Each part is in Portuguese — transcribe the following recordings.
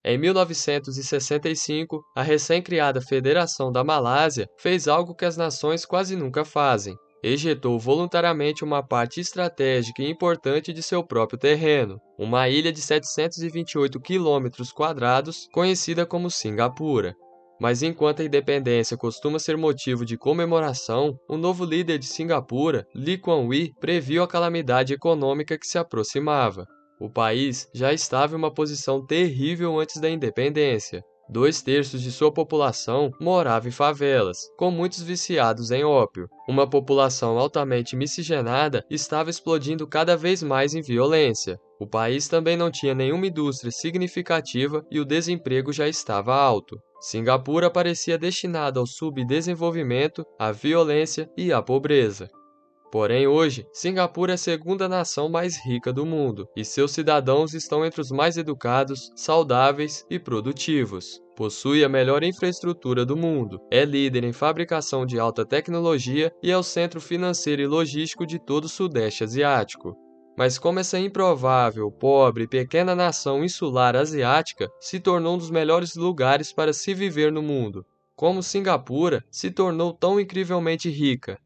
Em 1965, a recém-criada Federação da Malásia fez algo que as nações quase nunca fazem. Ejetou voluntariamente uma parte estratégica e importante de seu próprio terreno, uma ilha de 728 quilômetros quadrados, conhecida como Singapura. Mas enquanto a independência costuma ser motivo de comemoração, o novo líder de Singapura, Lee Kuan Yew, previu a calamidade econômica que se aproximava. O país já estava em uma posição terrível antes da independência. 2/3 de sua população morava em favelas, com muitos viciados em ópio. Uma população altamente miscigenada estava explodindo cada vez mais em violência. O país também não tinha nenhuma indústria significativa e o desemprego já estava alto. Singapura parecia destinada ao subdesenvolvimento, à violência e à pobreza. Porém, hoje, Singapura é a segunda nação mais rica do mundo, e seus cidadãos estão entre os mais educados, saudáveis e produtivos. Possui a melhor infraestrutura do mundo, é líder em fabricação de alta tecnologia e é o centro financeiro e logístico de todo o Sudeste Asiático. Mas como essa improvável, pobre e pequena nação insular asiática se tornou um dos melhores lugares para se viver no mundo? Como Singapura se tornou tão incrivelmente rica?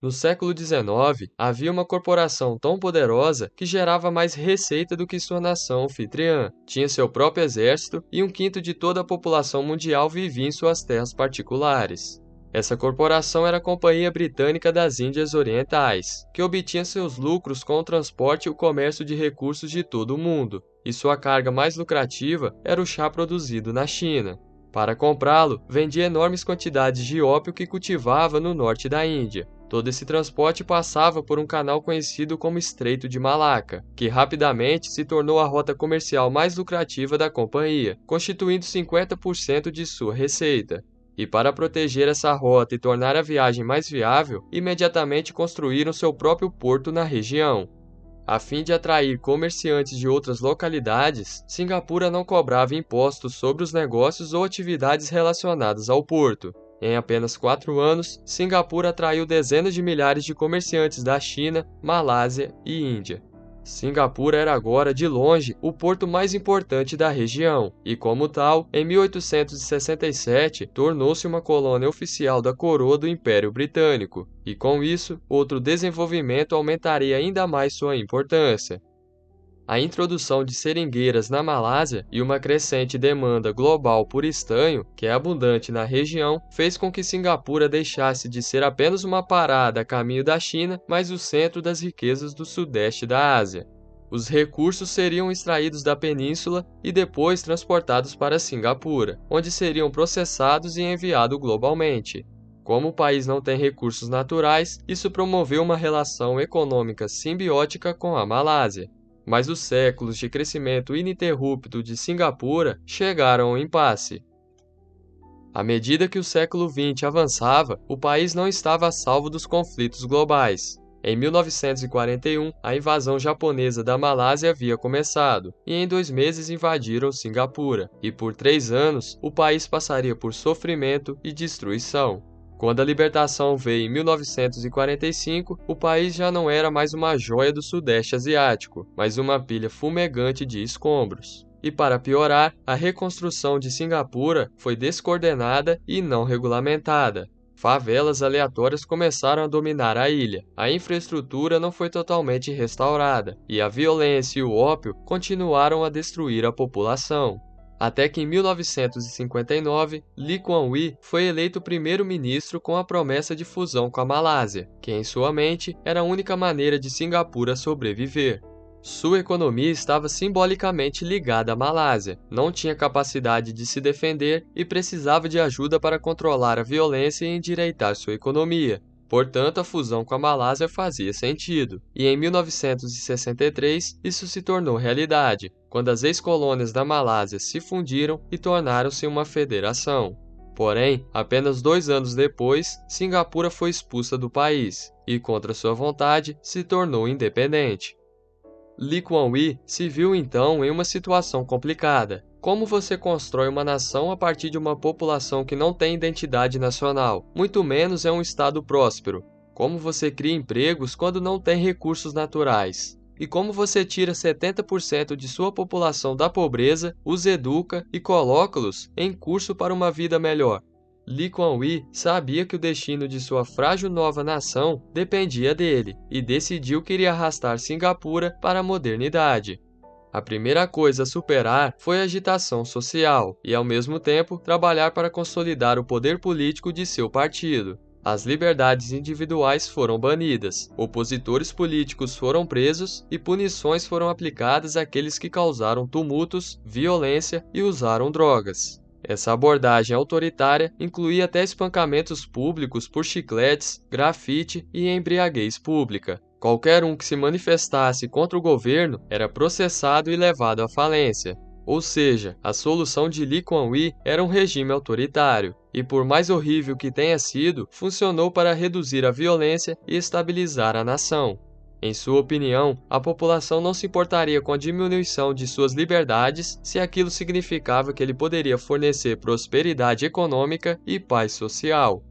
No século XIX, havia uma corporação tão poderosa que gerava mais receita do que sua nação anfitriã. Tinha seu próprio exército e 1/5 de toda a população mundial vivia em suas terras particulares. Essa corporação era a Companhia Britânica das Índias Orientais, que obtinha seus lucros com o transporte e o comércio de recursos de todo o mundo, e sua carga mais lucrativa era o chá produzido na China. Para comprá-lo, vendia enormes quantidades de ópio que cultivava no norte da Índia. Todo esse transporte passava por um canal conhecido como Estreito de Malaca, que rapidamente se tornou a rota comercial mais lucrativa da companhia, constituindo 50% de sua receita. E para proteger essa rota e tornar a viagem mais viável, imediatamente construíram seu próprio porto na região. A fim de atrair comerciantes de outras localidades, Singapura não cobrava impostos sobre os negócios ou atividades relacionadas ao porto. Em apenas 4 anos, Singapura atraiu dezenas de milhares de comerciantes da China, Malásia e Índia. Singapura era agora, de longe, o porto mais importante da região, e como tal, em 1867, tornou-se uma colônia oficial da coroa do Império Britânico, e com isso, outro desenvolvimento aumentaria ainda mais sua importância. A introdução de seringueiras na Malásia e uma crescente demanda global por estanho, que é abundante na região, fez com que Singapura deixasse de ser apenas uma parada a caminho da China, mas o centro das riquezas do sudeste da Ásia. Os recursos seriam extraídos da península e depois transportados para Singapura, onde seriam processados e enviados globalmente. Como o país não tem recursos naturais, isso promoveu uma relação econômica simbiótica com a Malásia. Mas os séculos de crescimento ininterrupto de Singapura chegaram ao impasse. À medida que o século XX avançava, o país não estava a salvo dos conflitos globais. Em 1941, a invasão japonesa da Malásia havia começado, e em 2 meses invadiram Singapura, e por 3 anos o país passaria por sofrimento e destruição. Quando a libertação veio em 1945, o país já não era mais uma joia do Sudeste Asiático, mas uma pilha fumegante de escombros. E para piorar, a reconstrução de Singapura foi descoordenada e não regulamentada. Favelas aleatórias começaram a dominar a ilha, a infraestrutura não foi totalmente restaurada, e a violência e o ópio continuaram a destruir a população. Até que em 1959, Lee Kuan Yew foi eleito primeiro-ministro com a promessa de fusão com a Malásia, que em sua mente era a única maneira de Singapura sobreviver. Sua economia estava simbolicamente ligada à Malásia, não tinha capacidade de se defender e precisava de ajuda para controlar a violência e endireitar sua economia. Portanto, a fusão com a Malásia fazia sentido, e em 1963 isso se tornou realidade, quando as ex-colônias da Malásia se fundiram e tornaram-se uma federação. Porém, apenas 2 anos depois, Singapura foi expulsa do país, e contra sua vontade, se tornou independente. Lee Kuan Yew se viu então em uma situação complicada. Como você constrói uma nação a partir de uma população que não tem identidade nacional, muito menos é um estado próspero? Como você cria empregos quando não tem recursos naturais? E como você tira 70% de sua população da pobreza, os educa e coloca-los em curso para uma vida melhor? Lee Kuan Yew sabia que o destino de sua frágil nova nação dependia dele e decidiu que iria arrastar Singapura para a modernidade. A primeira coisa a superar foi a agitação social e, ao mesmo tempo, trabalhar para consolidar o poder político de seu partido. As liberdades individuais foram banidas, opositores políticos foram presos e punições foram aplicadas àqueles que causaram tumultos, violência e usaram drogas. Essa abordagem autoritária incluía até espancamentos públicos por chicletes, grafite e embriaguez pública. Qualquer um que se manifestasse contra o governo era processado e levado à falência. Ou seja, a solução de Lee Kuan Yew era um regime autoritário, e por mais horrível que tenha sido, funcionou para reduzir a violência e estabilizar a nação. Em sua opinião, a população não se importaria com a diminuição de suas liberdades se aquilo significava que ele poderia fornecer prosperidade econômica e paz social.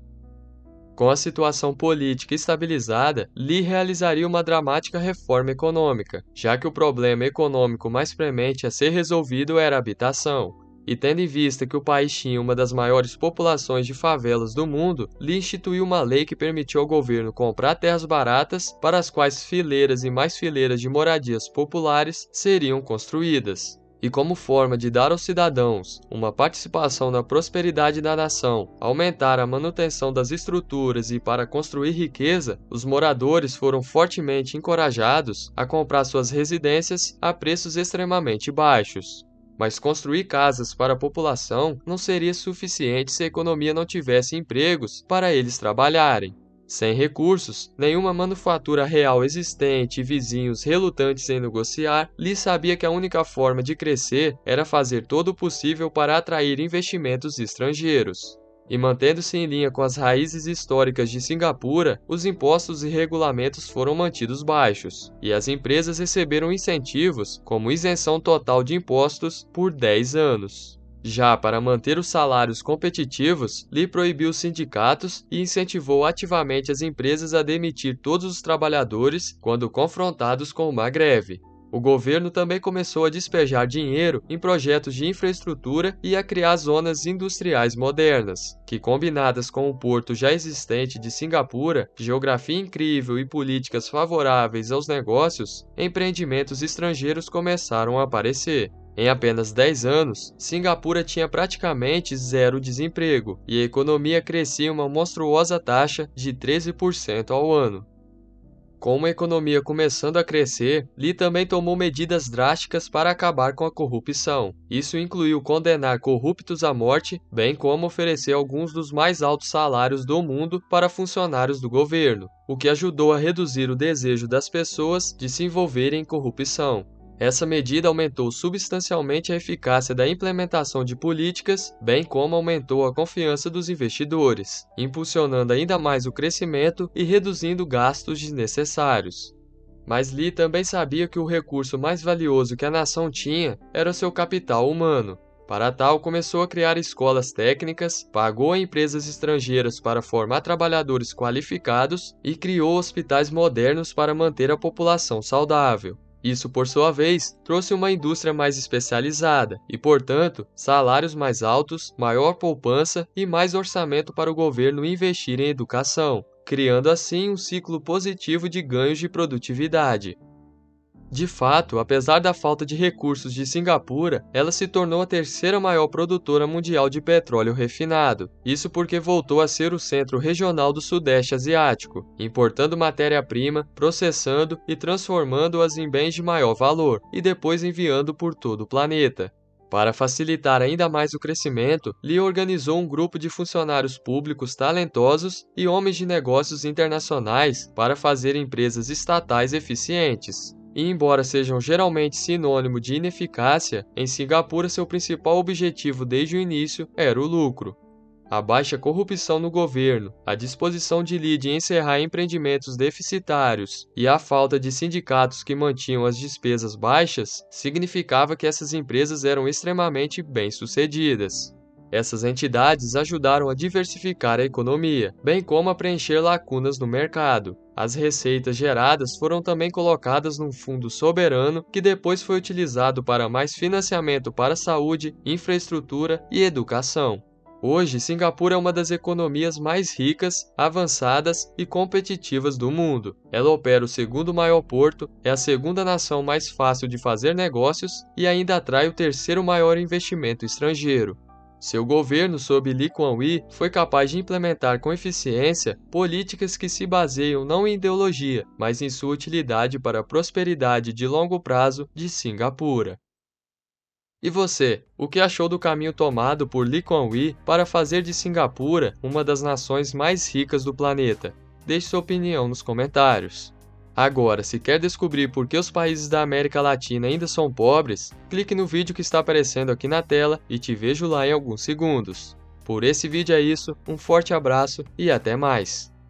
Com a situação política estabilizada, Lee realizaria uma dramática reforma econômica, já que o problema econômico mais premente a ser resolvido era a habitação. E tendo em vista que o país tinha uma das maiores populações de favelas do mundo, Lee instituiu uma lei que permitiu ao governo comprar terras baratas para as quais fileiras e mais fileiras de moradias populares seriam construídas. E como forma de dar aos cidadãos uma participação na prosperidade da nação, aumentar a manutenção das estruturas e para construir riqueza, os moradores foram fortemente encorajados a comprar suas residências a preços extremamente baixos. Mas construir casas para a população não seria suficiente se a economia não tivesse empregos para eles trabalharem. Sem recursos, nenhuma manufatura real existente e vizinhos relutantes em negociar, Lee sabia que a única forma de crescer era fazer todo o possível para atrair investimentos estrangeiros. E mantendo-se em linha com as raízes históricas de Singapura, os impostos e regulamentos foram mantidos baixos, e as empresas receberam incentivos, como isenção total de impostos, por 10 anos. Já para manter os salários competitivos, Lee proibiu os sindicatos e incentivou ativamente as empresas a demitir todos os trabalhadores quando confrontados com uma greve. O governo também começou a despejar dinheiro em projetos de infraestrutura e a criar zonas industriais modernas, que, combinadas com o porto já existente de Singapura, geografia incrível e políticas favoráveis aos negócios, empreendimentos estrangeiros começaram a aparecer. Em apenas 10 anos, Singapura tinha praticamente zero desemprego e a economia crescia uma monstruosa taxa de 13% ao ano. Com uma economia começando a crescer, Lee também tomou medidas drásticas para acabar com a corrupção. Isso incluiu condenar corruptos à morte, bem como oferecer alguns dos mais altos salários do mundo para funcionários do governo, o que ajudou a reduzir o desejo das pessoas de se envolverem em corrupção. Essa medida aumentou substancialmente a eficácia da implementação de políticas, bem como aumentou a confiança dos investidores, impulsionando ainda mais o crescimento e reduzindo gastos desnecessários. Mas Lee também sabia que o recurso mais valioso que a nação tinha era o seu capital humano. Para tal, começou a criar escolas técnicas, pagou a empresas estrangeiras para formar trabalhadores qualificados e criou hospitais modernos para manter a população saudável. Isso, por sua vez, trouxe uma indústria mais especializada e, portanto, salários mais altos, maior poupança e mais orçamento para o governo investir em educação, criando assim um ciclo positivo de ganhos de produtividade. De fato, apesar da falta de recursos de Singapura, ela se tornou a terceira maior produtora mundial de petróleo refinado. Isso porque voltou a ser o centro regional do Sudeste Asiático, importando matéria-prima, processando e transformando-as em bens de maior valor, e depois enviando por todo o planeta. Para facilitar ainda mais o crescimento, Lee organizou um grupo de funcionários públicos talentosos e homens de negócios internacionais para fazer empresas estatais eficientes. E embora sejam geralmente sinônimo de ineficácia, em Singapura seu principal objetivo desde o início era o lucro. A baixa corrupção no governo, a disposição de Lee de encerrar empreendimentos deficitários e a falta de sindicatos que mantinham as despesas baixas significava que essas empresas eram extremamente bem-sucedidas. Essas entidades ajudaram a diversificar a economia, bem como a preencher lacunas no mercado. As receitas geradas foram também colocadas num fundo soberano que depois foi utilizado para mais financiamento para saúde, infraestrutura e educação. Hoje, Singapura é uma das economias mais ricas, avançadas e competitivas do mundo. Ela opera o segundo maior porto, é a segunda nação mais fácil de fazer negócios e ainda atrai o terceiro maior investimento estrangeiro. Seu governo, sob Lee Kuan Yew, foi capaz de implementar com eficiência políticas que se baseiam não em ideologia, mas em sua utilidade para a prosperidade de longo prazo de Singapura. E você, o que achou do caminho tomado por Lee Kuan Yew para fazer de Singapura uma das nações mais ricas do planeta? Deixe sua opinião nos comentários. Agora, se quer descobrir por que os países da América Latina ainda são pobres, clique no vídeo que está aparecendo aqui na tela e te vejo lá em alguns segundos. Por esse vídeo é isso, um forte abraço e até mais!